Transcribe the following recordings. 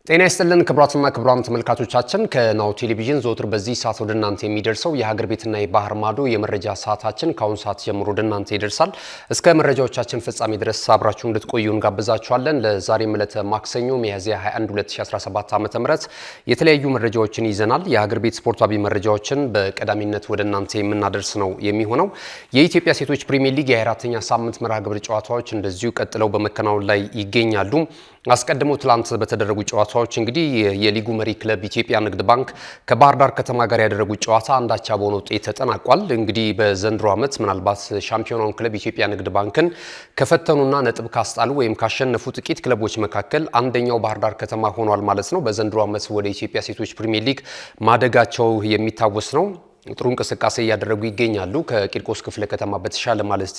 ጤና ይስጥልን ክቡራትና ክቡራን ተመልካቾቻችን ከናሁ ቴሌቪዥን ዘወትር በዚህ ሰዓት ወደ እናንተ የሚደርሰው የሀገር ቤትና የባህር ማዶ የመረጃ ሰዓታችን ከአሁን ሰዓት ጀምሮ ወደ እናንተ ይደርሳል። እስከ መረጃዎቻችን ፍጻሜ ድረስ አብራችሁ እንድትቆዩ እንጋብዛችኋለን። ለዛሬም ዕለተ ማክሰኞ ሚያዝያ 21 2017 ዓ.ም የተለያዩ መረጃዎችን ይዘናል። የሀገር ቤት ስፖርታዊ መረጃዎችን በቀዳሚነት ወደ እናንተ የምናደርስ ነው የሚሆነው። የኢትዮጵያ ሴቶች ፕሪሚየር ሊግ የ24ኛ ሳምንት መርሃ ግብር ጨዋታዎች እንደዚሁ ቀጥለው በመከናወን ላይ ይገኛሉ። አስቀድሞ ትላንት በተደረጉ ጨዋታዎች እንግዲህ የሊጉ መሪ ክለብ ኢትዮጵያ ንግድ ባንክ ከባህር ዳር ከተማ ጋር ያደረጉት ጨዋታ አንዳቻ በሆነ ውጤት ተጠናቋል። እንግዲህ በዘንድሮ ዓመት ምናልባት ሻምፒዮናውን ክለብ ኢትዮጵያ ንግድ ባንክን ከፈተኑና ነጥብ ካስጣሉ ወይም ካሸነፉ ጥቂት ክለቦች መካከል አንደኛው ባህር ዳር ከተማ ሆኗል ማለት ነው። በዘንድሮ ዓመት ወደ ኢትዮጵያ ሴቶች ፕሪሚየር ሊግ ማደጋቸው የሚታወስ ነው። ጥሩ እንቅስቃሴ እያደረጉ ይገኛሉ። ከቂርቆስ ክፍለ ከተማ በተሻለ ማለት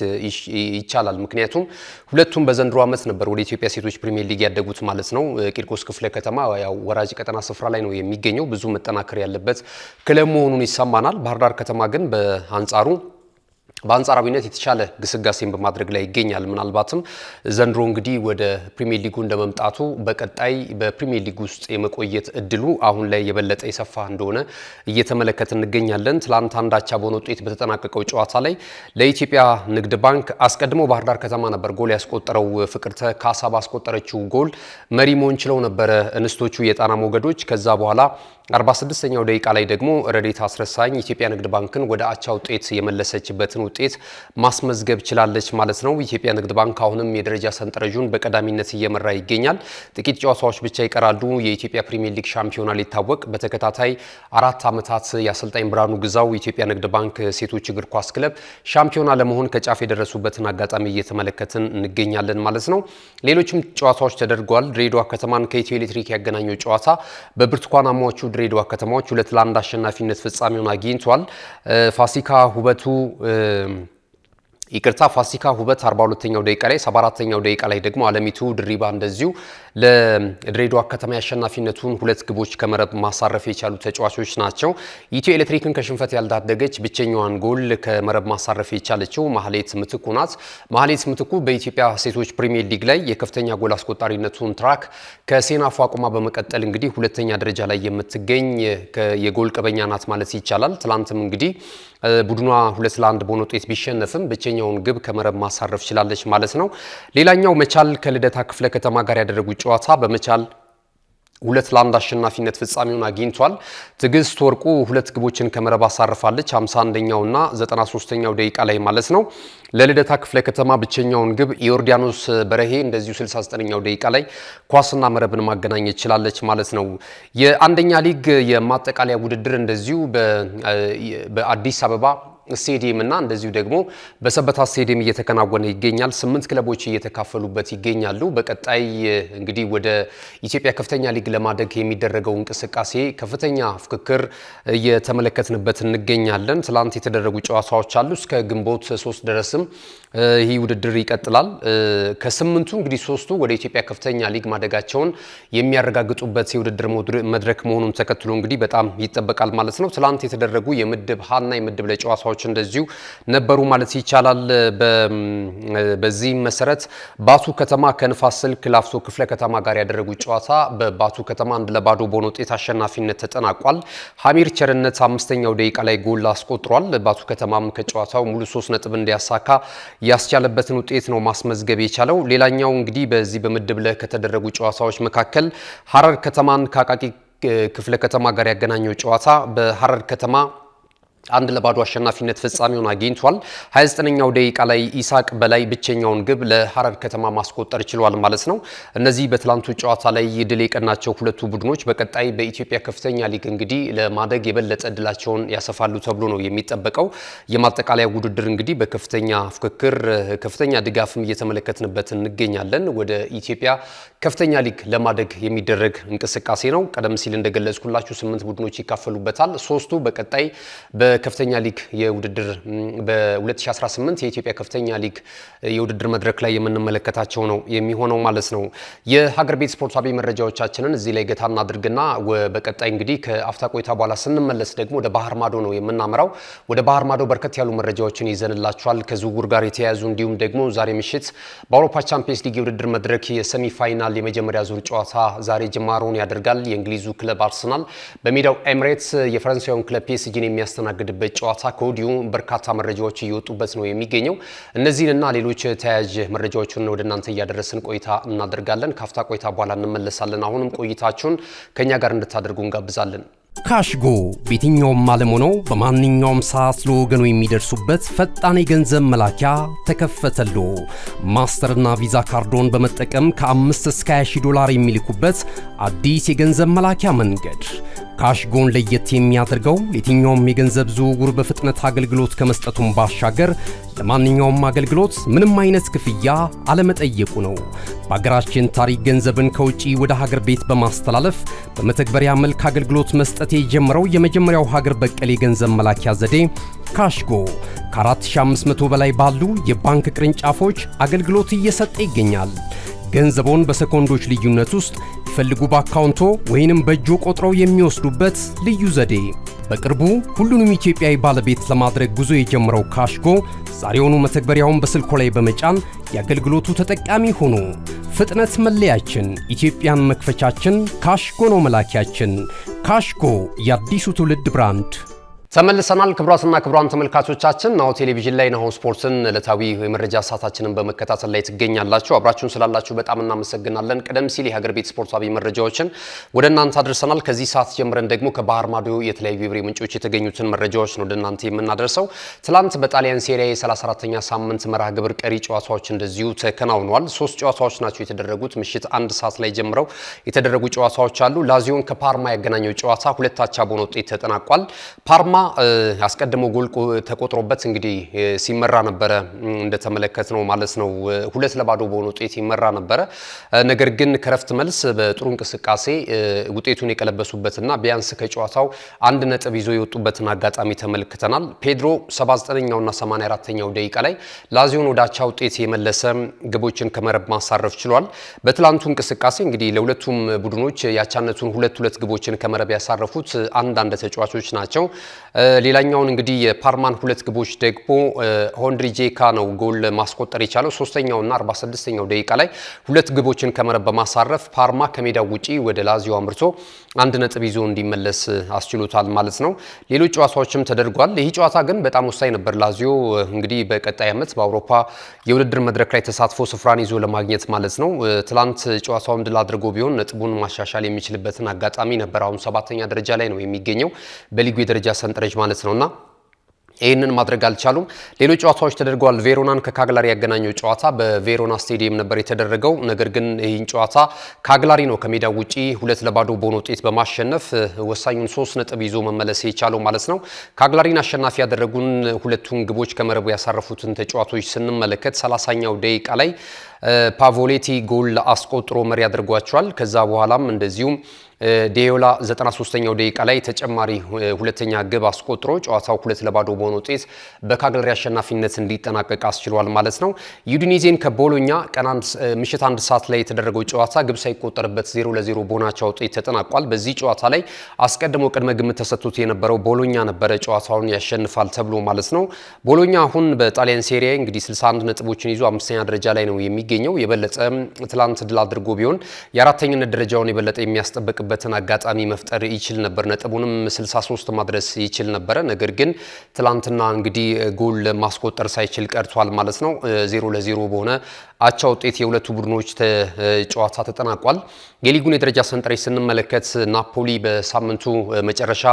ይቻላል። ምክንያቱም ሁለቱም በዘንድሮ ዓመት ነበር ወደ ኢትዮጵያ ሴቶች ፕሪሚየር ሊግ ያደጉት ማለት ነው። ቂርቆስ ክፍለ ከተማ ያው ወራጅ ቀጠና ስፍራ ላይ ነው የሚገኘው። ብዙ መጠናከር ያለበት ክለብ መሆኑን ይሰማናል። ባህር ዳር ከተማ ግን በአንጻራዊነት የተሻለ ግስጋሴን በማድረግ ላይ ይገኛል። ምናልባትም ዘንድሮ እንግዲህ ወደ ፕሪሚየር ሊጉ እንደመምጣቱ በቀጣይ በፕሪሚየር ሊግ ውስጥ የመቆየት እድሉ አሁን ላይ የበለጠ የሰፋ እንደሆነ እየተመለከትን እንገኛለን። ትላንት አንዳቻ በሆነ ውጤት በተጠናቀቀው ጨዋታ ላይ ለኢትዮጵያ ንግድ ባንክ አስቀድሞ ባህር ዳር ከተማ ነበር ጎል ያስቆጠረው። ፍቅርተ ካሳ ባስቆጠረችው ጎል መሪ መሆን ችለው ነበረ እንስቶቹ የጣና ሞገዶች። ከዛ በኋላ 46ኛው ደቂቃ ላይ ደግሞ ረዴት አስረሳኝ ኢትዮጵያ ንግድ ባንክን ወደ አቻ ውጤት የመለሰችበትን ውጤት ማስመዝገብ ችላለች ማለት ነው። ኢትዮጵያ ንግድ ባንክ አሁንም የደረጃ ሰንጠረዡን በቀዳሚነት እየመራ ይገኛል። ጥቂት ጨዋታዎች ብቻ ይቀራሉ የኢትዮጵያ ፕሪሚየር ሊግ ሻምፒዮና ሊታወቅ። በተከታታይ 4 ዓመታት የአሰልጣኝ ብርሃኑ ግዛው ኢትዮጵያ ንግድ ባንክ ሴቶች እግር ኳስ ክለብ ሻምፒዮና ለመሆን ከጫፍ የደረሱበትን አጋጣሚ እየተመለከትን እንገኛለን ማለት ነው። ሌሎችም ጨዋታዎች ተደርገዋል። ድሬዳዋ ከተማን ከኢትዮ ኤሌክትሪክ ያገናኘው ጨዋታ በብርቱካናማዎቹ ድሬዳዋ ከተማዎች 2-1 አሸናፊነት ፍጻሜውን አግኝቷል። ፋሲካ ሁበት 42ኛው ደቂቃ ላይ 74ኛው ደቂቃ ላይ ደግሞ አለሚቱ ድሪባ እንደዚሁ ለድሬዳዋ ከተማ ያሸናፊነቱን 2 ግቦች ከመረብ ማሳረፍ የቻሉ ተጫዋቾች ናቸው። ኢትዮ ኤሌክትሪክን ከሽንፈት ያልዳደገች ብቸኛዋን ጎል ከመረብ ማሳረፍ የቻለችው ማህሌት ምትኩ ናት። ማህሌት ምትኩ በኢትዮጵያ ሴቶች ፕሪሚየር ሊግ ላይ የከፍተኛ ጎል አስቆጣሪነቱን ትራክ ከሴናፉ አቁማ በመቀጠል እንግዲህ ሁለተኛ ደረጃ ላይ የምትገኝ የጎል ቀበኛ ናት ማለት ይቻላል። ትላንትም እንግዲህ ቡድኗ 2-1 በሆነ ውጤት ቢሸነፍም ብቸኛውን ግብ ከመረብ ማሳረፍ ችላለች ማለት ነው። ሌላኛው መቻል ከልደታ ክፍለ ከተማ ጋር ያደረጉት ጨዋታ በመቻል 2-1 አሸናፊነት ፍጻሜውን አግኝቷል። ትዕግስት ወርቁ 2 ግቦችን ከመረብ አሳርፋለች 51ኛው እና 93ኛው ደቂቃ ላይ ማለት ነው። ለልደታ ክፍለ ከተማ ብቸኛውን ግብ ዮርዳኖስ በረሄ እንደዚሁ 69ኛው ደቂቃ ላይ ኳስና መረብን ማገናኘት ችላለች ማለት ነው። የአንደኛ ሊግ የማጠቃለያ ውድድር እንደዚሁ በአዲስ አበባ ስቴዲየም እና እንደዚሁ ደግሞ በሰበታ ስቴዲየም እየተከናወነ ይገኛል። 8 ክለቦች እየተካፈሉበት ይገኛሉ። በቀጣይ እንግዲህ ወደ ኢትዮጵያ ከፍተኛ ሊግ ለማደግ የሚደረገው እንቅስቃሴ ከፍተኛ ፍክክር እየተመለከትንበት እንገኛለን። ትላንት የተደረጉ ጨዋታዎች አሉ። እስከ ግንቦት 3 ድረስም ይህ ውድድር ይቀጥላል። ከ8ቱ እንግዲህ 3ቱ ወደ ኢትዮጵያ ከፍተኛ ሊግ ማደጋቸውን የሚያረጋግጡበት የውድድር መድረክ መሆኑን ተከትሎ እንግዲህ በጣም ይጠበቃል ማለት ነው። ትላንት የተደረጉ የምድብ ሀና የምድብ ለጨዋታዎች እንደዚሁ ነበሩ ማለት ይቻላል። በዚህ መሰረት ባቱ ከተማ ከንፋስ ስልክ ላፍቶ ክፍለ ከተማ ጋር ያደረጉት ጨዋታ በባቱ ከተማ 1-0 በሆነ ውጤት አሸናፊነት ተጠናቋል። ሀሚር ቸርነት 5ኛው ደቂቃ ላይ ጎል አስቆጥሯል። ባቱ ከተማም ከጨዋታው ሙሉ 3 ነጥብ እንዲያሳካ ያስቻለበትን ውጤት ነው ማስመዝገብ የቻለው። ሌላኛው እንግዲህ በዚህ በምድብ ለ ከተደረጉ ጨዋታዎች መካከል ሀረር ከተማን ከአቃቂ ክፍለ ከተማ ጋር ያገናኘው ጨዋታ በሀረር ከተማ 1-0 አሸናፊነት ፍጻሜውን አግኝቷል። 29ኛው ደቂቃ ላይ ኢሳቅ በላይ ብቸኛውን ግብ ለሐረር ከተማ ማስቆጠር ችሏል ማለት ነው። እነዚህ በትላንቱ ጨዋታ ላይ ድል የቀናቸው ሁለቱ ቡድኖች በቀጣይ በኢትዮጵያ ከፍተኛ ሊግ እንግዲህ ለማደግ የበለጠ እድላቸውን ያሰፋሉ ተብሎ ነው የሚጠበቀው። የማጠቃለያ ውድድር እንግዲህ በከፍተኛ ፍክክር ከፍተኛ ድጋፍም እየተመለከትንበት እንገኛለን። ወደ ኢትዮጵያ ከፍተኛ ሊግ ለማደግ የሚደረግ እንቅስቃሴ ነው። ቀደም ሲል እንደገለጽኩላችሁ 8 ቡድኖች ይካፈሉበታል። 3ቱ በቀጣይ በከፍተኛ ሊግ የውድድር በ2018 የኢትዮጵያ ከፍተኛ ሊግ የውድድር መድረክ ላይ የምንመለከታቸው ነው የሚሆነው ማለት ነው። የሀገር ቤት ስፖርታዊ መረጃዎቻችንን እዚህ ላይ ገታ እናድርግና በቀጣይ እንግዲህ ከአፍታ ቆይታ በኋላ ስንመለስ ደግሞ ወደ ባህር ማዶ ነው የምናመራው። ወደ ባህር ማዶ በርከት ያሉ መረጃዎችን ይዘንላችኋል ከዝውውር ጋር የተያያዙ እንዲሁም ደግሞ ዛሬ ምሽት በአውሮፓ ቻምፒየንስ ሊግ የውድድር መድረክ የሰሚ ፋይናል የመጀመሪያ ዙር ጨዋታ ዛሬ ጅማሮውን ያደርጋል። የእንግሊዙ ክለብ አርሰናል በሜዳው ኤሚሬትስ የፈረንሳዩን ክለብ ፒኤስጂን የሚያስተናግድበት ጨዋታ ከወዲሁ በርካታ መረጃዎች እየወጡበት ነው የሚገኘው። እነዚህንና ሌሎች ተያያዥ መረጃዎችን ወደ እናንተ እያደረስን ቆይታ እናደርጋለን። ካፍታ ቆይታ በኋላ እንመለሳለን። አሁንም ቆይታችሁን ከኛ ጋር እንድታደርጉ እንጋብዛለን። ካሽጎ በየትኛውም ዓለም ሆነው በማንኛውም ሰዓት ለወገኑ የሚደርሱበት ፈጣን የገንዘብ መላኪያ ተከፈተሎ። ማስተርና ቪዛ ካርዶን በመጠቀም ከ5 እስከ 20 ዶላር የሚልኩበት አዲስ የገንዘብ መላኪያ መንገድ። ካሽጎን ለየት የሚያደርገው የትኛውም የገንዘብ ዝውውር በፍጥነት አገልግሎት ከመስጠቱም ባሻገር ለማንኛውም አገልግሎት ምንም አይነት ክፍያ አለመጠየቁ ነው። በሀገራችን ታሪክ ገንዘብን ከውጪ ወደ ሀገር ቤት በማስተላለፍ በመተግበሪያ መልክ አገልግሎት መስጠት የጀመረው የመጀመሪያው ሀገር በቀል የገንዘብ መላኪያ ዘዴ ካሽጎ ከ4500 በላይ ባሉ የባንክ ቅርንጫፎች አገልግሎት እየሰጠ ይገኛል። ገንዘቦን በሰኮንዶች ልዩነት ውስጥ ይፈልጉ በአካውንቶ ወይንም በእጆ ቆጥረው የሚወስዱበት ልዩ ዘዴ። በቅርቡ ሁሉንም ኢትዮጵያዊ ባለቤት ለማድረግ ጉዞ የጀመረው ካሽጎ ዛሬውኑ መተግበሪያውን በስልኮ ላይ በመጫን የአገልግሎቱ ተጠቃሚ ሆኑ። ፍጥነት መለያችን፣ ኢትዮጵያን መክፈቻችን፣ ካሽጎ ነው መላኪያችን። ካሽጎ የአዲሱ ትውልድ ብራንድ። ተመልሰናል። ክቡራትና ክቡራን ተመልካቾቻችን ናሁ ቴሌቪዥን ላይ ናሁ ስፖርትን ዕለታዊ የመረጃ ሰዓታችንን በመከታተል ላይ ትገኛላችሁ። አብራችሁን ስላላችሁ በጣም እናመሰግናለን። ቀደም ሲል የሀገር ቤት ስፖርታዊ መረጃዎችን ወደ እናንተ አድርሰናል። ከዚህ ሰዓት ጀምረን ደግሞ ከባህር ማዶ የተለያዩ የብሬ ምንጮች የተገኙትን መረጃዎች ነው ወደ እናንተ የምናደርሰው። ትላንት በጣሊያን ሴሪያ የ34ኛ ሳምንት መርሃ ግብር ቀሪ ጨዋታዎች እንደዚሁ ተከናውነዋል። 3 ጨዋታዎች ናቸው የተደረጉት። ምሽት 1 ሰዓት ላይ ጀምረው የተደረጉ ጨዋታዎች አሉ። ላዚዮን ከፓርማ ያገናኘው ጨዋታ 2-2 በሆነ ውጤት ተጠናቋል። ፓርማ አስቀድሞ ጎል ተቆጥሮበት እንግዲህ ሲመራ ነበረ እንደተመለከትነው ማለት ነው። 2-2 በሆነ ውጤት ይመራ ነበረ። ነገር ግን ከረፍት መልስ በጥሩ እንቅስቃሴ ውጤቱን የቀለበሱበትና ቢያንስ ከጨዋታው 1 ነጥብ ይዞ የወጡበትን አጋጣሚ ተመልክተናል። ፔድሮ 79ኛውና 84ኛው ደቂቃ ላይ ላዚዮን ወደ አቻ ውጤት የመለሰ ግቦችን ከመረብ ማሳረፍ ችሏል። በትላንቱ እንቅስቃሴ እንግዲህ ለሁለቱም ቡድኖች ያቻነቱን 2 ግቦችን ከመረብ ያሳረፉት አንዳንድ ተጫዋቾች ናቸው። ሌላኛውን እንግዲህ የፓርማን 2 ግቦች ደግሞ ሆንድሪ ጄካ ነው ጎል ማስቆጠር የቻለው 3ኛውና 46ኛው ደቂቃ ላይ 2 ግቦችን ከመረብ በማሳረፍ ፓርማ ከሜዳው ውጪ ወደ ላዚዮ አምርቶ 1 ነጥብ ይዞ እንዲመለስ አስችሎታል ማለት ነው። ሌሎች ጨዋታዎችም ተደርጓል። ይህ ጨዋታ ግን በጣም ወሳኝ ነበር። ላዚዮ እንግዲህ በቀጣይ ዓመት በአውሮፓ የውድድር መድረክ ላይ ተሳትፎ ስፍራን ይዞ ለማግኘት ማለት ነው። ትላንት ጨዋታውን ድል አድርጎ ቢሆን ነጥቡን ማሻሻል የሚችልበትን አጋጣሚ ነበር። አሁን 7ኛ ደረጃ ላይ ነው የሚገኘው በሊጉ የደረጃ ሰንጠረዥ ማለት ነውና ይህንን ማድረግ አልቻሉም። ሌሎች ጨዋታዎች ተደርገዋል። ቬሮናን ከካግላሪ ያገናኘው ጨዋታ በቬሮና ስቴዲየም ነበር የተደረገው። ነገር ግን ይህን ጨዋታ ካግላሪ ነው ከሜዳው ውጪ 2-2 በሆነ ውጤት በማሸነፍ ወሳኙን 3 ነጥብ ይዞ መመለስ የቻለው ማለት ነው። ካግላሪን አሸናፊ ያደረጉን 2ቱን ግቦች ከመረቡ ያሳረፉትን ተጫዋቾች ስንመለከት 30ኛው ደቂቃ ላይ ፓቮሌቲ ጎል አስቆጥሮ መሪ ያደርጓቸዋል። ከዛ በኋላም እንደዚሁም ዴዮላ 93ኛው ደቂቃ ላይ ተጨማሪ ሁለተኛ ግብ አስቆጥሮ ጨዋታው 2-2 በሆነ ውጤት በካግላሪ አሸናፊነት እንዲጠናቀቅ አስችሏል ማለት ነው። ዩዲኒዜን ከቦሎኛ ምሽት 1 ሰዓት ላይ የተደረገው ጨዋታ ግብ ሳይቆጠርበት 0-0 በሆናቸው ውጤት ተጠናቋል። በዚህ ጨዋታ ላይ አስቀድሞ ቅድመ ግምት ተሰጥቶት የነበረው ቦሎኛ ነበረ ጨዋታውን ያሸንፋል ተብሎ ማለት ነው። ቦሎኛ አሁን በጣሊያን ሴሪያ እንግዲህ 61 ነጥቦችን ይዞ 5ኛ ደረጃ ላይ ነው የሚገኘው። የበለጠ ትላንት ድል አድርጎ ቢሆን የ4ኛነት ደረጃውን የበለጠ የሚያስጠብቅ በትን አጋጣሚ መፍጠር ይችል ነበር። ነጥቡንም 63 ማድረስ ይችል ነበረ። ነገር ግን ትላንትና እንግዲህ ጎል ማስቆጠር ሳይችል ቀርቷል ማለት ነው። 0-0 በሆነ አቻ ውጤት የሁለቱ ቡድኖች ጨዋታ ተጠናቋል። የሊጉን የደረጃ ሰንጠረዥ ስንመለከት ናፖሊ በሳምንቱ መጨረሻ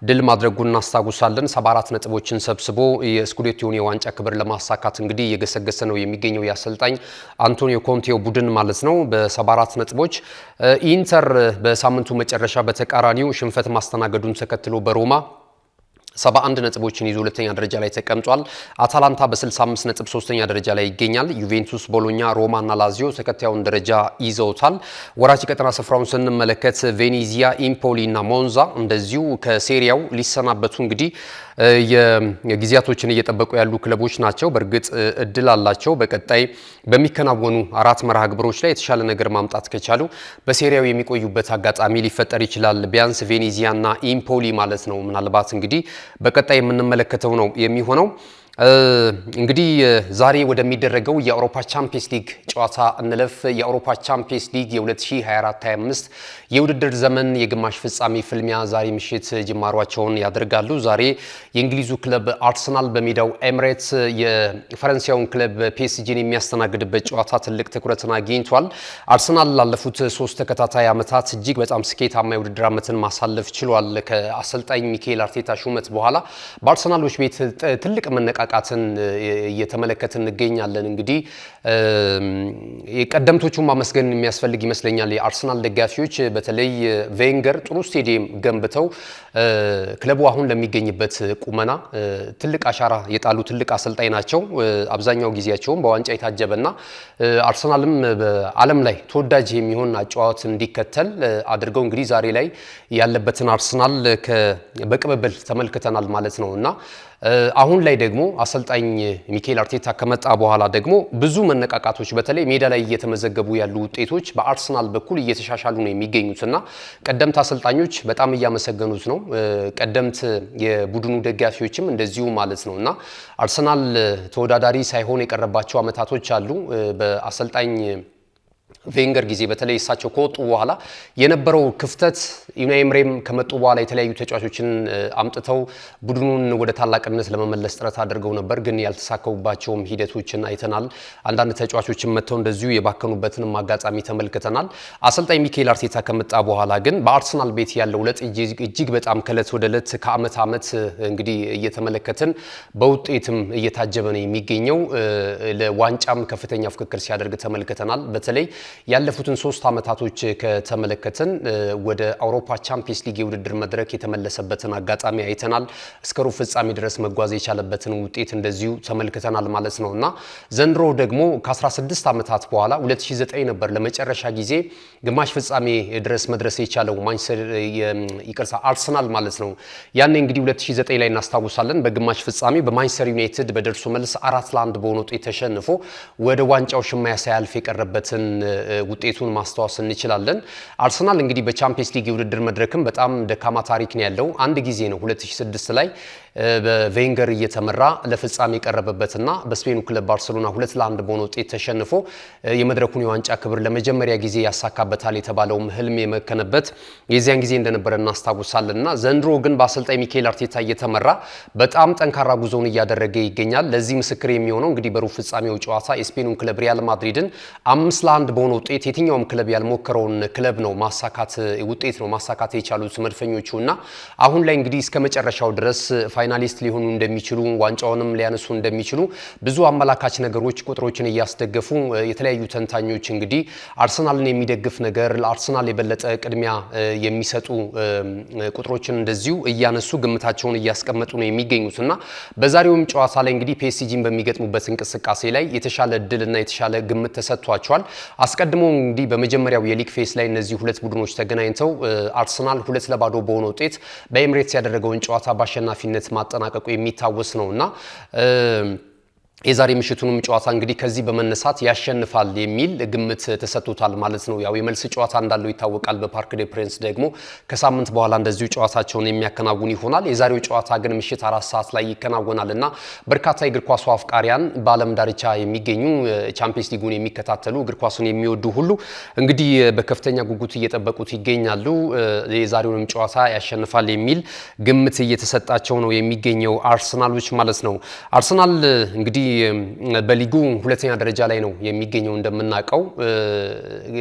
ድል ማድረጉን እናስታውሳለን። 74 ነጥቦችን ሰብስቦ የስኩዴቶውን የዋንጫ ክብር ለማሳካት እንግዲህ እየገሰገሰ ነው የሚገኘው የአሰልጣኝ አንቶኒዮ ኮንቴው ቡድን ማለት ነው በ74 ነጥቦች። ኢንተር በሳምንቱ መጨረሻ በተቃራኒው ሽንፈት ማስተናገዱን ተከትሎ በሮማ 71 ነጥቦችን ይዞ ሁለተኛ ደረጃ ላይ ተቀምጧል። አታላንታ በ65 ነጥብ ሶስተኛ ደረጃ ላይ ይገኛል። ዩቬንቱስ፣ ቦሎኛ፣ ሮማ እና ላዚዮ ተከታዩን ደረጃ ይዘውታል። ወራጅ ቀጠና ስፍራውን ስንመለከት ቬኔዚያ፣ ኢምፖሊ እና ሞንዛ እንደዚሁ ከሴሪያው ሊሰናበቱ እንግዲህ የጊዜያቶችን እየጠበቁ ያሉ ክለቦች ናቸው። በእርግጥ እድል አላቸው። በቀጣይ በሚከናወኑ አራት መርሃ ግብሮች ላይ የተሻለ ነገር ማምጣት ከቻሉ በሴሪያው የሚቆዩበት አጋጣሚ ሊፈጠር ይችላል። ቢያንስ ቬኔዚያ እና ኢምፖሊ ማለት ነው። ምናልባት እንግዲህ በቀጣይ የምንመለከተው ነው የሚሆነው። እንግዲህ ዛሬ ወደሚደረገው የአውሮፓ ቻምፒየንስ ሊግ ጨዋታ እንለፍ። የአውሮፓ ቻምፒየንስ ሊግ የ2024-25 የውድድር ዘመን የግማሽ ፍጻሜ ፍልሚያ ዛሬ ምሽት ጅማሯቸውን ያደርጋሉ። ዛሬ የእንግሊዙ ክለብ አርሰናል በሜዳው ኤምሬትስ የፈረንሳዩን ክለብ ፒኤስጂን የሚያስተናግድበት ጨዋታ ትልቅ ትኩረትን አግኝቷል። አርሰናል ላለፉት 3 ተከታታይ ዓመታት እጅግ በጣም ስኬታማ የውድድር ዓመትን ማሳለፍ ችሏል። ከአሰልጣኝ ሚካኤል አርቴታ ሹመት በኋላ በአርሰናሎች ቤት ትልቅ መነቃቃትን እየተመለከትን እንገኛለን። እንግዲህ የቀደምቶቹን ማመስገን የሚያስፈልግ ይመስለኛል። የአርሰናል ደጋፊዎች በተለይ ቬንገር ጥሩ ስቴዲየም ገንብተው ክለቡ አሁን ለሚገኝበት ቁመና ትልቅ አሻራ የጣሉ ትልቅ አሰልጣኝ ናቸው። አብዛኛው ጊዜያቸውም በዋንጫ የታጀበና አርሰናልም በዓለም ላይ ተወዳጅ የሚሆን አጨዋወት እንዲከተል አድርገው እንግዲህ ዛሬ ላይ ያለበትን አርሰናል በቅብብል ተመልክተናል ማለት ነው እና አሁን ላይ ደግሞ አሰልጣኝ ሚካኤል አርቴታ ከመጣ በኋላ ደግሞ ብዙ መነቃቃቶች በተለይ ሜዳ ላይ እየተመዘገቡ ያሉ ውጤቶች በአርሰናል በኩል እየተሻሻሉ ነው የሚገኙትና ቀደምት አሰልጣኞች በጣም እያመሰገኑት ነው። ቀደምት የቡድኑ ደጋፊዎችም እንደዚሁ ማለት ነውና አርሰናል ተወዳዳሪ ሳይሆን የቀረባቸው አመታቶች አሉ። በአሰልጣኝ ቬንገር ጊዜ በተለይ እሳቸው ከወጡ በኋላ የነበረው ክፍተት ዩናይ ኤምሬም ከመጡ በኋላ የተለያዩ ተጫዋቾችን አምጥተው ቡድኑን ወደ ታላቅነት ለመመለስ ጥረት አድርገው ነበር፣ ግን ያልተሳካውባቸውም ሂደቶችን አይተናል። አንዳንድ ተጫዋቾችን መጥተው እንደዚሁ የባከኑበትንም አጋጣሚ ተመልክተናል። አሰልጣኝ ሚካኤል አርቴታ ከመጣ በኋላ ግን በአርሰናል ቤት ያለው ለውጥ እጅግ በጣም ከእለት ወደ እለት ከአመት አመት እንግዲህ እየተመለከትን በውጤትም እየታጀበ ነው የሚገኘው። ለዋንጫም ከፍተኛ ፍክክር ሲያደርግ ተመልክተናል። በተለይ ያለፉትን 3 አመታቶች ከተመለከትን ወደ አውሮፓ ቻምፒየንስ ሊግ የውድድር መድረክ የተመለሰበትን አጋጣሚ አይተናል። እስከ ሩብ ፍጻሜ ድረስ መጓዝ የቻለበትን ውጤት እንደዚሁ ተመልክተናል ማለት ነውና ዘንድሮ ደግሞ ከ16 አመታት በኋላ 2009 ነበር ለመጨረሻ ጊዜ ግማሽ ፍጻሜ ድረስ መድረስ የቻለው አርሰናል ማለት ነው። ያኔ እንግዲህ 2009 ላይ እናስታውሳለን። በግማሽ ፍጻሜ በማንቸስተር ዩናይትድ በደርሶ መልስ 4-1 በሆነ ውጤት ተሸንፎ ወደ ዋንጫው ሽማያ ሳያልፍ የቀረበትን ውጤቱን ማስተዋወስ እንችላለን። አርሰናል እንግዲህ በቻምፒየንስ ሊግ የውድድር መድረክም በጣም ደካማ ታሪክ ነው ያለው። አንድ ጊዜ ነው 2006 ላይ በቬንገር እየተመራ ለፍጻሜ የቀረበበትና በስፔኑ ክለብ ባርሴሎና 2-1 በሆነ ውጤት ተሸንፎ የመድረኩን የዋንጫ ክብር ለመጀመሪያ ጊዜ ያሳካበታል የተባለውም ህልም የመከነበት የዚያን ጊዜ እንደነበረ እናስታውሳለንና ዘንድሮ ግን በአሰልጣኝ ሚካኤል አርቴታ እየተመራ በጣም ጠንካራ ጉዞውን እያደረገ ይገኛል። ለዚህ ምስክር የሚሆነው እንግዲህ በሩብ ፍጻሜው ጨዋታ የስፔኑን ክለብ ሪያል ማድሪድን 5-1 በሆነ ውጤት የትኛውም ክለብ ያልሞከረውን ክለብ ነው ማሳካት የቻሉት መድፈኞቹና አሁን ላይ እንግዲህ እስከ መጨረሻው ድረስ ፋይናሊስት ሊሆኑ እንደሚችሉ ዋንጫውንም ሊያነሱ እንደሚችሉ ብዙ አመላካች ነገሮች ቁጥሮችን እያስደገፉ የተለያዩ ተንታኞች እንግዲህ አርሰናልን የሚደግፍ ነገር ለአርሰናል የበለጠ ቅድሚያ የሚሰጡ ቁጥሮችን እንደዚሁ እያነሱ ግምታቸውን እያስቀመጡ ነው የሚገኙትና በዛሬውም ጨዋታ ላይ እንግዲህ ፒኤስጂን በሚገጥሙበት እንቅስቃሴ ላይ የተሻለ እድልና የተሻለ ግምት ተሰጥቷቸዋል። አስቀድሞ እንግዲህ በመጀመሪያው የሊግ ፌስ ላይ እነዚህ ሁለት ቡድኖች ተገናኝተው አርሰናል 2-0 በሆነ ውጤት በኤምሬትስ ያደረገውን ጨዋታ በአሸናፊነት ማጠናቀቁ የሚታወስ ነውና የዛሬ ምሽቱንም ጨዋታ እንግዲህ ከዚህ በመነሳት ያሸንፋል የሚል ግምት ተሰጥቶታል ማለት ነው። ያው የመልስ ጨዋታ እንዳለው ይታወቃል። በፓርክ ዴ ፕሪንስ ደግሞ ከሳምንት በኋላ እንደዚሁ ጨዋታቸውን የሚያከናውን ይሆናል። የዛሬው ጨዋታ ግን ምሽት 4 ሰዓት ላይ ይከናወናልና በርካታ የእግር ኳሱ አፍቃሪያን በዓለም ዳርቻ የሚገኙ ቻምፒየንስ ሊጉን የሚከታተሉ እግር ኳሱን የሚወዱ ሁሉ እንግዲህ በከፍተኛ ጉጉት እየጠበቁት ይገኛሉ። የዛሬውንም ጨዋታ ያሸንፋል የሚል ግምት እየተሰጣቸው ነው የሚገኘው አርሰናሎች ማለት ነው። አርሰናል እንግዲህ በሊጉ ሁለተኛ ደረጃ ላይ ነው የሚገኘው። እንደምናውቀው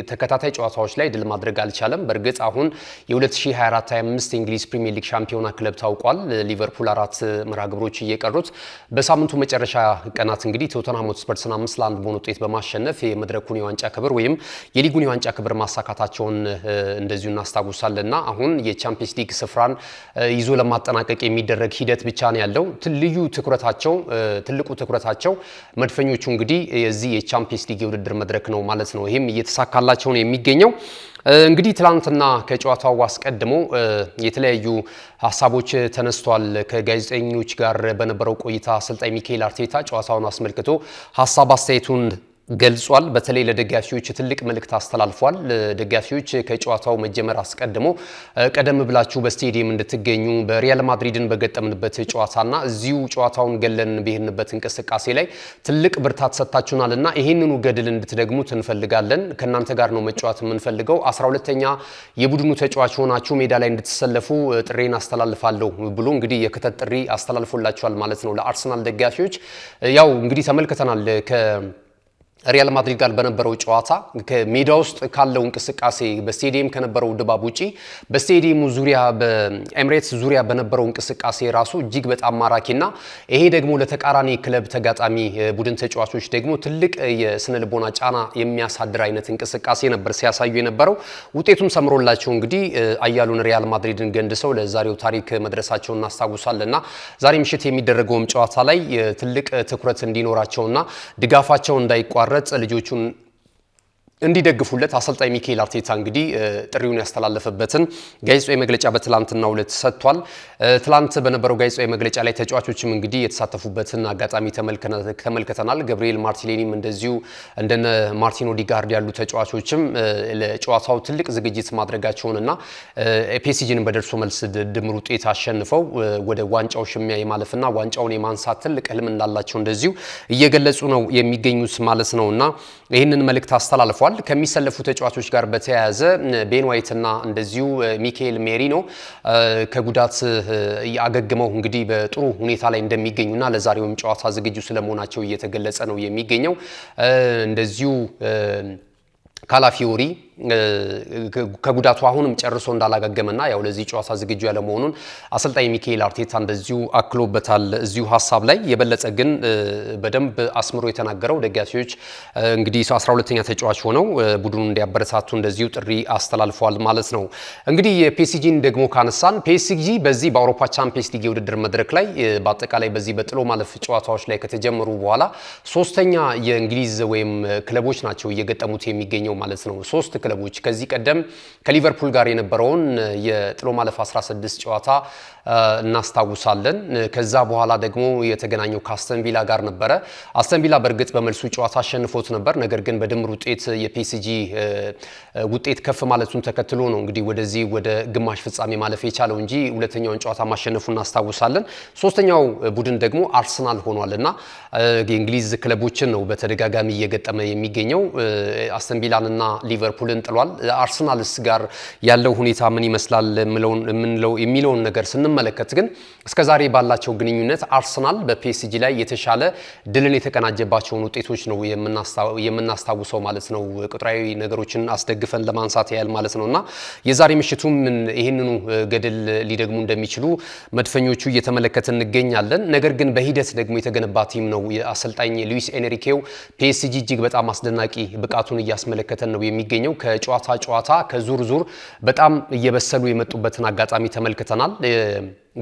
ተከታታይ ጨዋታዎች ላይ ድል ማድረግ አልቻለም። በእርግጥ አሁን የ2024-25 የእንግሊዝ ፕሪሚየር ሊግ ሻምፒዮና ክለብ ታውቋል። ሊቨርፑል 4 መርሃ ግብሮች እየቀሩት በሳምንቱ መጨረሻ ቀናት እንግዲህ ቶተንሃም ሆትስፐርስን 5-1 በሆነ ውጤት በማሸነፍ የመድረኩን የዋንጫ ክብር ወይም የሊጉን የዋንጫ ክብር ማሳካታቸውን እንደዚሁ እናስታውሳለንና አሁን የቻምፒየንስ ሊግ ስፍራን ይዞ ለማጠናቀቅ የሚደረግ ሂደት ብቻ ነው ያለው። ትልቁ ትኩረታቸው መድፈኞቹ እንግዲህ የዚህ የቻምፒየንስ ሊግ የውድድር መድረክ ነው ማለት ነው። ይህም እየተሳካላቸው ነው የሚገኘው። እንግዲህ ትላንትና ከጨዋታው አስቀድሞ የተለያዩ ሀሳቦች ተነስተዋል። ከጋዜጠኞች ጋር በነበረው ቆይታ አሰልጣኝ ሚካኤል አርቴታ ጨዋታውን አስመልክቶ ሀሳብ አስተያየቱን ገልጿል። በተለይ ለደጋፊዎች ትልቅ መልእክት አስተላልፏል። ደጋፊዎች ከጨዋታው መጀመር አስቀድሞ ቀደም ብላችሁ በስቴዲየም እንድትገኙ በሪያል ማድሪድን በገጠምንበት ጨዋታና እዚሁ ጨዋታውን ገለን በሄድንበት እንቅስቃሴ ላይ ትልቅ ብርታት ሰጥታችሁናልና ይህንኑ ገድል እንድትደግሙት እንፈልጋለን። ከእናንተ ጋር ነው መጫወት የምንፈልገው። 12ኛ የቡድኑ ተጫዋች ሆናችሁ ሜዳ ላይ እንድትሰለፉ ጥሬን አስተላልፋለሁ ብሎ እንግዲህ የክተት ጥሪ አስተላልፎላቸዋል ማለት ነው ለአርሰናል ደጋፊዎች። ያው እንግዲህ ተመልክተናል ሪያል ማድሪድ ጋር በነበረው ጨዋታ ከሜዳ ውስጥ ካለው እንቅስቃሴ በስቴዲየም ከነበረው ድባብ ውጪ በስቴዲየሙ ዙሪያ በኤምሬትስ ዙሪያ በነበረው እንቅስቃሴ ራሱ እጅግ በጣም ማራኪና ይሄ ደግሞ ለተቃራኒ ክለብ ተጋጣሚ ቡድን ተጫዋቾች ደግሞ ትልቅ የስነ ልቦና ጫና የሚያሳድር አይነት እንቅስቃሴ ነበር ሲያሳዩ የነበረው። ውጤቱም ሰምሮላቸው እንግዲህ አያሉን ሪያል ማድሪድን ገንድሰው ለዛሬው ታሪክ መድረሳቸውን እናስታውሳለንና ዛሬ ምሽት የሚደረገውም ጨዋታ ላይ ትልቅ ትኩረት እንዲኖራቸውና ድጋፋቸው እንዳይቋረጥ ልጆቹን እንዲደግፉለት አሰልጣኝ ሚካኤል አርቴታ እንግዲህ ጥሪውን ያስተላለፈበትን ጋዜጣዊ መግለጫ በትላንትናው ዕለት ሰጥቷል። ትላንት በነበረው ጋዜጣዊ መግለጫ ላይ ተጫዋቾችም እንግዲህ የተሳተፉበትን አጋጣሚ ተመልክተናል። ገብርኤል ማርቲኔሊም እንደዚሁ እንደነ ማርቲን ኦዲጋርድ ያሉ ተጫዋቾችም ለጨዋታው ትልቅ ዝግጅት ማድረጋቸውንና ፒኤስጂን በደርሶ መልስ ድምር ውጤት አሸንፈው ወደ ዋንጫው ሽሚያ የማለፍና ዋንጫውን የማንሳት ትልቅ ህልም እንዳላቸው እንደዚሁ እየገለጹ ነው የሚገኙት ማለት ነውና ይህንን መልእክት አስተላልፏል። ከሚሰለፉ ተጫዋቾች ጋር በተያያዘ ቤን ዋይትና እንደዚሁ ሚካኤል ሜሪኖ ከጉዳት ያገግመው እንግዲህ በጥሩ ሁኔታ ላይ እንደሚገኙና ለዛሬውም ጨዋታ ዝግጁ ስለመሆናቸው እየተገለጸ ነው የሚገኘው። እንደዚሁ ካላፊዮሪ ከጉዳቱ አሁንም ጨርሶ እንዳላገገመና ያው ለዚህ ጨዋታ ዝግጁ ያለ መሆኑን አሰልጣኝ ሚካኤል አርቴታ እንደዚሁ አክሎበታል። እዚሁ ሀሳብ ላይ የበለጠ ግን በደንብ አስምሮ የተናገረው ደጋፊዎች እንግዲህ 12ኛ ተጫዋች ሆነው ቡድኑን እንዲያበረታቱ እንደዚሁ ጥሪ አስተላልፈዋል ማለት ነው። እንግዲህ የፒኤስጂን ደግሞ ካነሳን ፒኤስጂ በዚህ በአውሮፓ ቻምፒየንስ ሊግ የውድድር መድረክ ላይ በአጠቃላይ በዚህ በጥሎ ማለፍ ጨዋታዎች ላይ ከተጀመሩ በኋላ ሶስተኛ የእንግሊዝ ወይም ክለቦች ናቸው እየገጠሙት የሚገኘው ማለት ነው። ሶስት ክለቦች ከዚህ ቀደም ከሊቨርፑል ጋር የነበረውን የጥሎ ማለፍ 16 ጨዋታ እናስታውሳለን። ከዛ በኋላ ደግሞ የተገናኘው ከአስተን ቪላ ጋር ነበረ። አስተን ቪላ በእርግጥ በመልሱ ጨዋታ አሸንፎት ነበር። ነገር ግን በድምር ውጤት የፒኤስጂ ውጤት ከፍ ማለቱን ተከትሎ ነው እንግዲህ ወደዚህ ወደ ግማሽ ፍጻሜ ማለፍ የቻለው እንጂ ሁለተኛውን ጨዋታ ማሸነፉን እናስታውሳለን። ሶስተኛው ቡድን ደግሞ አርሰናል ሆኗልና የእንግሊዝ ክለቦችን ነው በተደጋጋሚ እየገጠመ የሚገኘው። አስተን ቪላንና ሊቨርፑልን ጥሏል። አርሰናልስ ጋር ያለው ሁኔታ ምን ይመስላል የሚለውን ነገር ስንመለከት ግን እስከዛሬ ባላቸው ግንኙነት አርሰናል በፒኤስጂ ላይ የተሻለ ድልን የተቀናጀባቸውን ውጤቶች ነው የምናስታውሰው ማለት ነው። ቁጥራዊ ነገሮችን አስደግፈን ለማንሳት ያህል ማለት ነውና የዛሬ ምሽቱም ይህንኑ ገድል ሊደግሙ እንደሚችሉ መድፈኞቹ እየተመለከትን እንገኛለን። ነገር ግን በሂደት ደግሞ የተገነባ ቲም ነው። የአሰልጣኝ ሉዊስ ኤንሪኬው ፒኤስጂ እጅግ በጣም አስደናቂ ብቃቱን እያስመለከተን ነው የሚገኘው። ከጨዋታ ከዙር በጣም እየበሰሉ የመጡበትን አጋጣሚ ተመልክተናል።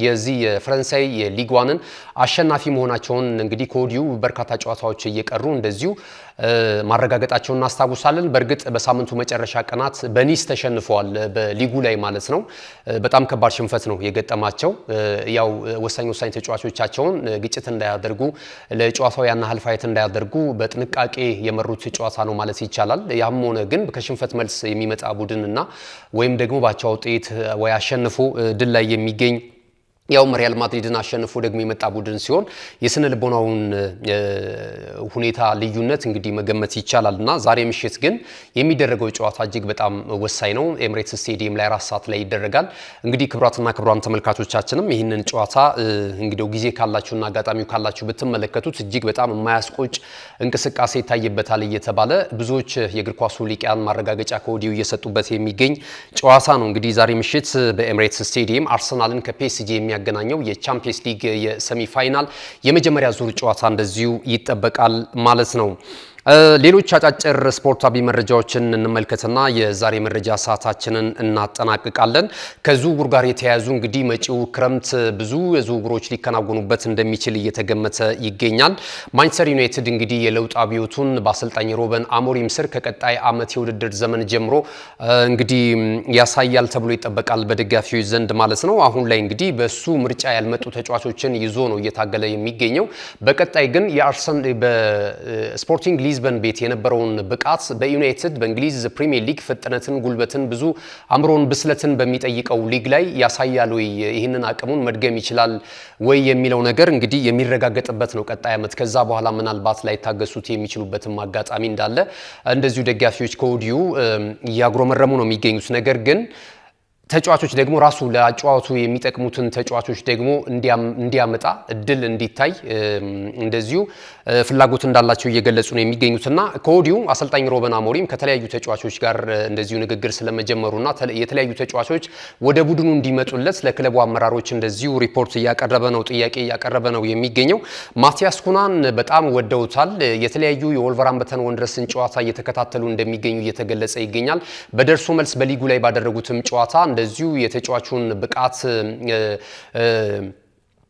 የዚህ የፈረንሳይ የሊግ ዋንን አሸናፊ መሆናቸውን እንግዲህ ከወዲሁ በርካታ ጨዋታዎች እየቀሩ እንደዚሁ ማረጋገጣቸውን እናስታውሳለን። በእርግጥ በሳምንቱ መጨረሻ ቀናት በኒስ ተሸንፈዋል፣ በሊጉ ላይ ማለት ነው። በጣም ከባድ ሽንፈት ነው የገጠማቸው። ያው ወሳኝ ተጫዋቾቻቸውን ግጭት እንዳያደርጉ ለጨዋታው ያን ያህል ፋይት እንዳያደርጉ በጥንቃቄ የመሩት ጨዋታ ነው ማለት ይቻላል። ያም ሆነ ግን ከሽንፈት መልስ የሚመጣ ቡድንና ወይም ደግሞ ባቻ ውጤት ወይ አሸንፎ ድል ላይ የሚገኝ ያው ሪያል ማድሪድን አሸንፎ ደግሞ የመጣ ቡድን ሲሆን የስነ ልቦናውን ሁኔታ ልዩነት እንግዲህ መገመት ይቻላልና ዛሬ ምሽት ግን የሚደረገው ጨዋታ እጅግ በጣም ወሳኝ ነው። ኤምሬትስ ስቴዲየም ላይ 4 ሰዓት ላይ ይደረጋል። እንግዲህ ክቡራን ተመልካቾቻችንም ይህንን ጨዋታ እንግዲህ ጊዜ ካላችሁና አጋጣሚው ካላችሁ ብትመለከቱት እጅግ በጣም የማያስቆጭ እንቅስቃሴ ይታይበታል እየተባለ ብዙዎች የእግር ኳሱ ሊቃን ማረጋገጫ ከወዲሁ እየሰጡበት የሚገኝ ጨዋታ ነው። እንግዲህ ዛሬ ምሽት በኤምሬትስ ስቴዲየም አርሰናልን ከፒኤስጂ የሚያገናኘው የቻምፒየንስ ሊግ የሰሚ ፋይናል የመጀመሪያ ዙር ጨዋታ እንደዚሁ ይጠበቃል ማለት ነው። ሌሎች አጫጭር ስፖርታዊ መረጃዎችን እንመልከትና የዛሬ መረጃ ሰዓታችንን እናጠናቅቃለን። ከዝውውር ጋር የተያያዙ እንግዲህ መጪው ክረምት ብዙ ዝውውሮች ሊከናወኑበት እንደሚችል እየተገመተ ይገኛል። ማንቸስተር ዩናይትድ እንግዲህ የለውጥ አብዮቱን በአሰልጣኝ ሮበን አሞሪም ስር ከቀጣይ ዓመት የውድድር ዘመን ጀምሮ እንግዲህ ያሳያል ተብሎ ይጠበቃል በደጋፊዎች ዘንድ ማለት ነው። አሁን ላይ እንግዲህ በሱ ምርጫ ያልመጡ ተጫዋቾችን ይዞ ነው እየታገለ የሚገኘው። በቀጣይ ግን በስፖርቲንግ ሊዝበን ቤት የነበረውን ብቃት በዩናይትድ በእንግሊዝ ፕሪሚየር ሊግ ፍጥነትን፣ ጉልበትን፣ ብዙ አምሮን ብስለትን በሚጠይቀው ሊግ ላይ ያሳያል ወይ ይህንን አቅሙን መድገም ይችላል ወይ የሚለው ነገር እንግዲህ የሚረጋገጥበት ነው ቀጣይ ዓመት። ከዛ በኋላ ምናልባት ላይ ታገሱት የሚችሉበትም አጋጣሚ እንዳለ እንደዚሁ ደጋፊዎች ከወዲሁ እያጉረመረሙ ነው የሚገኙት። ነገር ግን ተጫዋቾች ደግሞ ራሱ ለአጫዋቱ የሚጠቅሙትን ተጫዋቾች ደግሞ እንዲያመጣ እድል እንዲታይ እንደዚሁ ፍላጎት እንዳላቸው እየገለጹ ነው የሚገኙትና ከወዲሁ አሰልጣኝ ሮበን አሞሪም ከተለያዩ ተጫዋቾች ጋር እንደዚሁ ንግግር ስለመጀመሩና የተለያዩ ተጫዋቾች ወደ ቡድኑ እንዲመጡለት ለክለቡ አመራሮች እንደዚሁ ሪፖርት እያቀረበ ነው፣ ጥያቄ እያቀረበ ነው የሚገኘው። ማቲያስ ኩናን በጣም ወደውታል። የተለያዩ የወልቨርሃምፕተን ወንድረስን ጨዋታ እየተከታተሉ እንደሚገኙ እየተገለጸ ይገኛል። በደርሶ መልስ በሊጉ ላይ ባደረጉትም ጨዋታ እንደዚሁ የተጫዋቹን ብቃት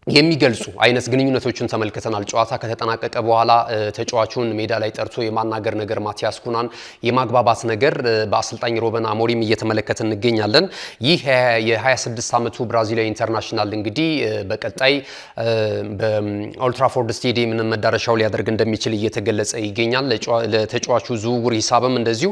የሚገልጹ አይነት ግንኙነቶችን ተመልክተናል። ጨዋታ ከተጠናቀቀ በኋላ ተጫዋቹን ሜዳ ላይ ጠርቶ የማናገር ነገር ማቲያስ ኩናን የማግባባት ነገር በአሰልጣኝ ሮበን አሞሪም እየተመለከተ እንገኛለን። ይህ የ26 ዓመቱ ብራዚላዊ ኢንተርናሽናል እንግዲህ በቀጣይ በኦልትራፎርድ ስቴዲየም መዳረሻው ሊያደርግ እንደሚችል እየተገለጸ ይገኛል። ለተጫዋቹ ዝውውር ሂሳብም እንደዚሁ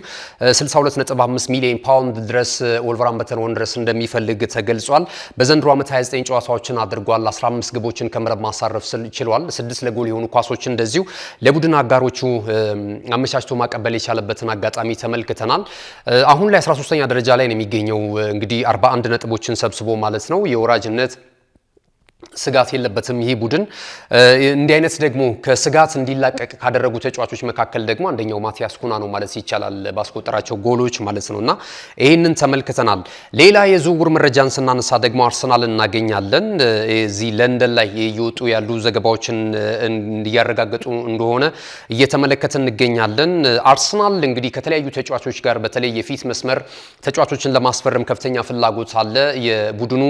62.5 ሚሊዮን ፓውንድ ድረስ ወልቨርሃምፕተን ወንድረስ እንደሚፈልግ ተገልጿል። በዘንድሮ ዓመት 29 ጨዋታዎችን አድርጓል። 15 ግቦችን ከመረብ ማሳረፍ ችሏል። 6 ለጎል የሆኑ ኳሶችን እንደዚሁ ለቡድን አጋሮቹ አመቻችቶ ማቀበል የቻለበትን አጋጣሚ ተመልክተናል። አሁን ላይ 13ኛ ደረጃ ላይ ነው የሚገኘው። እንግዲህ 41 ነጥቦችን ሰብስቦ ማለት ነው። የወራጅነት ስጋት የለበትም ይሄ ቡድን። እንዲህ አይነት ደግሞ ከስጋት እንዲላቀቅ ካደረጉ ተጫዋቾች መካከል ደግሞ አንደኛው ማቲያስ ኩና ነው ማለት ይቻላል፣ ባስቆጠራቸው ጎሎች ማለት ነውና ይሄንን ተመልክተናል። ሌላ የዝውውር መረጃን ስናነሳ ደግሞ አርሰናል እናገኛለን። እዚህ ለንደን ላይ እየወጡ ያሉ ዘገባዎችን እያረጋገጡ እንደሆነ እየተመለከትን እንገኛለን። አርሰናል እንግዲህ ከተለያዩ ተጫዋቾች ጋር በተለይ የፊት መስመር ተጫዋቾችን ለማስፈረም ከፍተኛ ፍላጎት አለ። የቡድኑ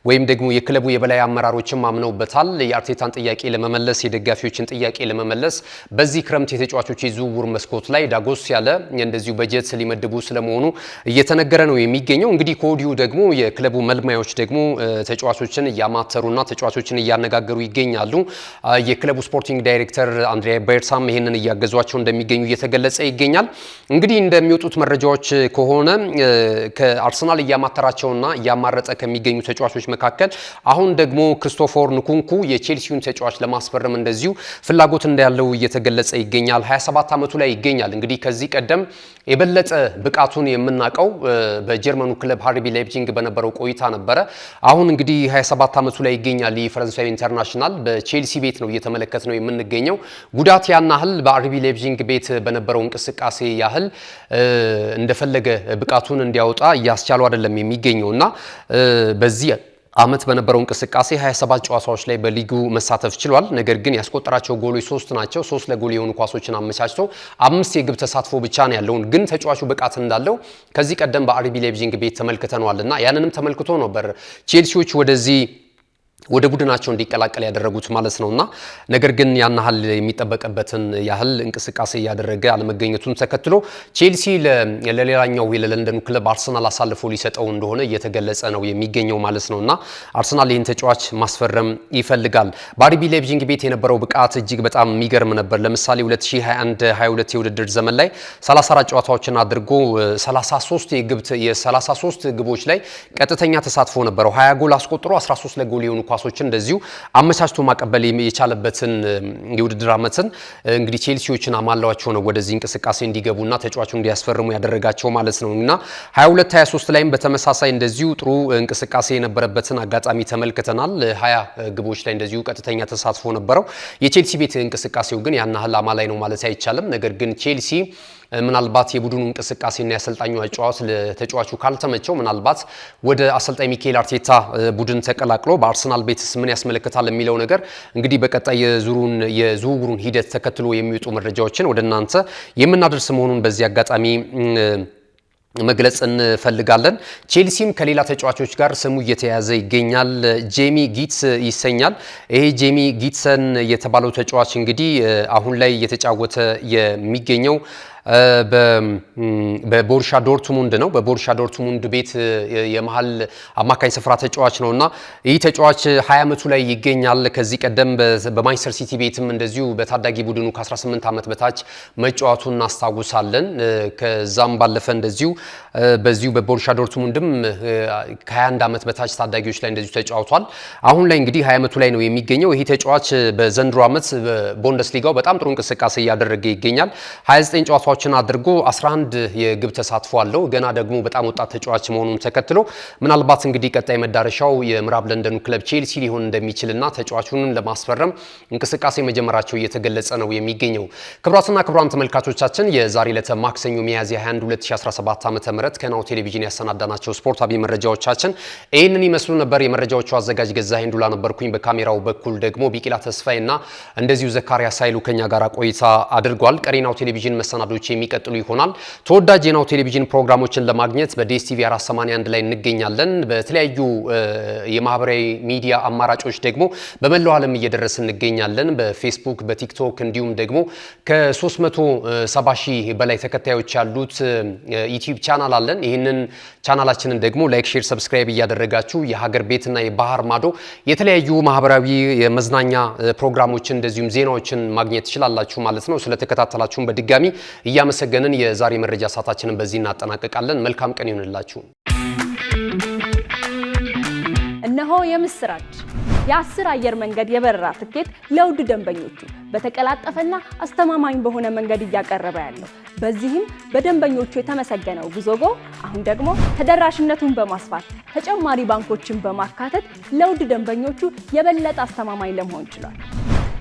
ወይም ደግሞ የክለቡ የበላይ አመራሮች ማምነውበታል። የአርቴታን ጥያቄ ለመመለስ የደጋፊዎችን ጥያቄ ለመመለስ በዚህ ክረምት የተጫዋቾች የዝውውር መስኮት ላይ ዳጎስ ያለ እንደዚሁ በጀት ሊመድቡ ስለመሆኑ እየተነገረ ነው የሚገኘው። እንግዲህ ከወዲሁ ደግሞ የክለቡ መልማዮች ደግሞ ተጫዋቾችን እያማተሩና ተጫዋቾችን እያነጋገሩ ይገኛሉ። የክለቡ ስፖርቲንግ ዳይሬክተር አንድሪያ ቤርሳም ይህንን እያገዟቸው እንደሚገኙ እየተገለጸ ይገኛል። እንግዲህ እንደሚወጡት መረጃዎች ከሆነ ከአርሰናል እያማተራቸውና እያማረጠ ከሚገኙ ተጫዋቾች መካከል አሁን ደግሞ ክሪስቶፈር ንኩንኩ የቼልሲውን ተጫዋች ለማስፈረም እንደዚሁ ፍላጎት እንዳለው እየተገለጸ ይገኛል። 27 ዓመቱ ላይ ይገኛል። እንግዲህ ከዚህ ቀደም የበለጠ ብቃቱን የምናውቀው በጀርመኑ ክለብ አርቢ ላይፕዚግ በነበረው ቆይታ ነበረ። አሁን እንግዲህ 27 ዓመቱ ላይ ይገኛል። የፈረንሳዊ ኢንተርናሽናል በቼልሲ ቤት ነው እየተመለከት ነው የምንገኘው። ጉዳት ያናህል በአርቢ ላይፕዚግ ቤት በነበረው እንቅስቃሴ ያህል እንደፈለገ ብቃቱን እንዲያወጣ እያስቻለው አይደለም የሚገኘውና በዚህ አመት በነበረው እንቅስቃሴ 27 ጨዋታዎች ላይ በሊጉ መሳተፍ ችሏል። ነገር ግን ያስቆጠራቸው ጎሎች 3 ናቸው። 3 ለጎል የሆኑ ኳሶችን አመቻችቶ 5 የግብ ተሳትፎ ብቻ ነው ያለው። ግን ተጫዋቹ ብቃት እንዳለው ከዚህ ቀደም በአርቢ ላይፕዚግ ቤት ተመልክተናልና ያንንም ተመልክቶ ነበር ቼልሲዎች ወደ ቡድናቸው እንዲቀላቀል ያደረጉት ማለት ነውና ነገር ግን ያን ያህል የሚጠበቅበትን ያህል እንቅስቃሴ ያደረገ አለመገኘቱን ተከትሎ ቼልሲ ለሌላኛው ለለንደኑ ክለብ አርሰናል አሳልፎ ሊሰጠው እንደሆነ እየተገለጸ ነው የሚገኘው ማለት ነውና አርሰናል ይህን ተጫዋች ማስፈረም ይፈልጋል። በአርቢ ላይፕዚግ ቤት የነበረው ብቃት እጅግ በጣም የሚገርም ነበር። ለምሳሌ 2021-22 የውድድር ዘመን ላይ 34 ጨዋታዎችን አድርጎ 33 ግቦች ላይ ቀጥተኛ ተሳትፎ ነበረው። 20 ጎል አስቆጥሮ 13 ለጎል የሆኑ ኳሶችን እንደዚሁ አመቻችቶ ማቀበል የቻለበትን የውድድር ዓመትን እንግዲህ ቼልሲዎችን አማላዋቸው ነው ወደዚህ እንቅስቃሴ እንዲገቡና ተጫዋቹን እንዲያስፈርሙ ያደረጋቸው ማለት ነውና 22-23 ላይም በተመሳሳይ እንደዚሁ ጥሩ እንቅስቃሴ የነበረበትን አጋጣሚ ተመልክተናል። 20 ግቦች ላይ እንደዚሁ ቀጥተኛ ተሳትፎ ነበረው። የቼልሲ ቤት እንቅስቃሴው ግን ያን ያህል አማላይ ነው ማለት አይቻልም። ነገር ግን ቼልሲ ምናልባት የቡድኑ እንቅስቃሴና የአሰልጣኙ አጫዋት ለተጫዋቹ ካልተመቸው ምናልባት ወደ አሰልጣኝ ሚካኤል አርቴታ ቡድን ተቀላቅሎ በአርሰናል ቤትስ ምን ያስመለክታል የሚለው ነገር እንግዲህ በቀጣይ የዝውውሩን ሂደት ተከትሎ የሚወጡ መረጃዎችን ወደ እናንተ የምናደርስ መሆኑን በዚህ አጋጣሚ መግለጽ እንፈልጋለን። ቼልሲም ከሌላ ተጫዋቾች ጋር ስሙ እየተያዘ ይገኛል። ጄሚ ጊትስ ይሰኛል። ይሄ ጄሚ ጊትሰን የተባለው ተጫዋች እንግዲህ አሁን ላይ እየተጫወተ የሚገኘው በቦሩሻ ዶርትሙንድ ነው። በቦሩሻ ዶርትሙንድ ቤት የመሃል አማካኝ ስፍራ ተጫዋች ነውና ይህ ተጫዋች 20 ዓመቱ ላይ ይገኛል። ከዚህ ቀደም በማንቸስተር ሲቲ ቤትም እንደዚሁ በታዳጊ ቡድኑ ከ18 ዓመት በታች መጫወቱን እናስታውሳለን። ከዛም ባለፈ እንደዚሁ በዚሁ በቦሩሻ ዶርትሙንድም ከ21 ዓመት በታች ታዳጊዎች ላይ እንደዚሁ ተጫውቷል። አሁን ላይ እንግዲህ 20 ዓመቱ ላይ ነው የሚገኘው። ይህ ተጫዋች በዘንድሮ ዓመት በቡንደስሊጋው በጣም ጥሩ እንቅስቃሴ እያደረገ ይገኛል። 29 ጨዋታዎችን አድርጎ 11 የግብ ተሳትፎ አለው። ገና ደግሞ በጣም ወጣት ተጫዋች መሆኑን ተከትሎ ምናልባት እንግዲህ ቀጣይ መዳረሻው የምዕራብ ለንደኑ ክለብ ቼልሲ ሊሆን እንደሚችልና ተጫዋቹን ለማስፈረም እንቅስቃሴ መጀመራቸው እየተገለጸ ነው የሚገኘው። ክቡራትና ክቡራን ተመልካቾቻችን የዛሬ ዕለተ ማክሰኞ ሚያዝያ 21 2017 ዓ.ም ከናሁ ቴሌቪዥን ያሰናዳናቸው ስፖርታዊ መረጃዎቻችን ይህንን ይመስሉ ነበር። የመረጃዎቹ አዘጋጅ ገዛኸኝ ዱላ ነበርኩኝ። በካሜራው በኩል ደግሞ ቢቂላ ተስፋይና እንደዚሁ ዘካሪያስ ኃይሉ ከኛ ጋር ቆይታ አድርጓል። ቀሪ ናሁ ቴሌቪዥን መሰናዶች የሚቀጥሉ ይሆናል። ተወዳጅ የናሁ ቴሌቪዥን ፕሮግራሞችን ለማግኘት በዲኤስቲቪ 481 ላይ እንገኛለን። በተለያዩ የማህበራዊ ሚዲያ አማራጮች ደግሞ በመላው ዓለም እየደረስን እንገኛለን። በፌስቡክ፣ በቲክቶክ እንዲሁም ደግሞ ከ370 ሺህ በላይ ተከታዮች ያሉት ዩቲዩብ ቻናል አለን። ይህንን ቻናላችንን ደግሞ ላይክ፣ ሼር፣ ሰብስክራይብ እያደረጋችሁ የሀገር ቤትና የባህር ማዶ የተለያዩ ማህበራዊ የመዝናኛ ፕሮግራሞችን እንደዚሁም ዜናዎችን ማግኘት ትችላላችሁ ማለት ነው። ስለተከታተላችሁን በድጋሚ እያመሰገንን የዛሬ መረጃ ሰዓታችንን በዚህ እናጠናቀቃለን። መልካም ቀን ይሁንላችሁ። እነሆ የምስራች! የ10 አየር መንገድ የበረራ ትኬት ለውድ ደንበኞቹ በተቀላጠፈና አስተማማኝ በሆነ መንገድ እያቀረበ ያለው። በዚህም በደንበኞቹ የተመሰገነው ጉዞጎ አሁን ደግሞ ተደራሽነቱን በማስፋት ተጨማሪ ባንኮችን በማካተት ለውድ ደንበኞቹ የበለጠ አስተማማኝ ለመሆን ችሏል።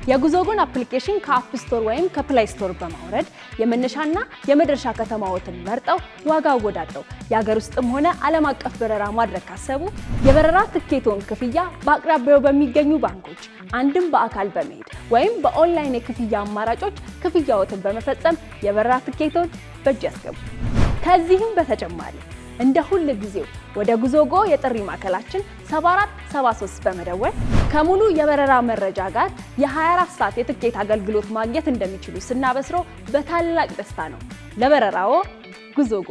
የጉዞጎን አፕሊኬሽን ከአፕ ስቶር ወይም ከፕላይ ስቶር በማውረድ የመነሻና የመድረሻ ከተማዎትን መርጠው ዋጋ አወዳድረው የሀገር ውስጥም ሆነ ዓለም አቀፍ በረራ ማድረግ ካሰቡ የበረራ ትኬቶን ክፍያ በአቅራቢያው በሚገኙ ባንኮች አንድም በአካል በመሄድ ወይም በኦንላይን የክፍያ አማራጮች ክፍያዎትን በመፈጸም የበረራ ትኬቶን በእጅ ያስገቡ። ከዚህም በተጨማሪ እንደ ሁል ጊዜው ወደ ጉዞጎ የጥሪ ማዕከላችን 7473 በመደወል ከሙሉ የበረራ መረጃ ጋር የ24 ሰዓት የትኬት አገልግሎት ማግኘት እንደሚችሉ ስናበስሮ በታላቅ ደስታ ነው። ለበረራዎ ጉዞጎ!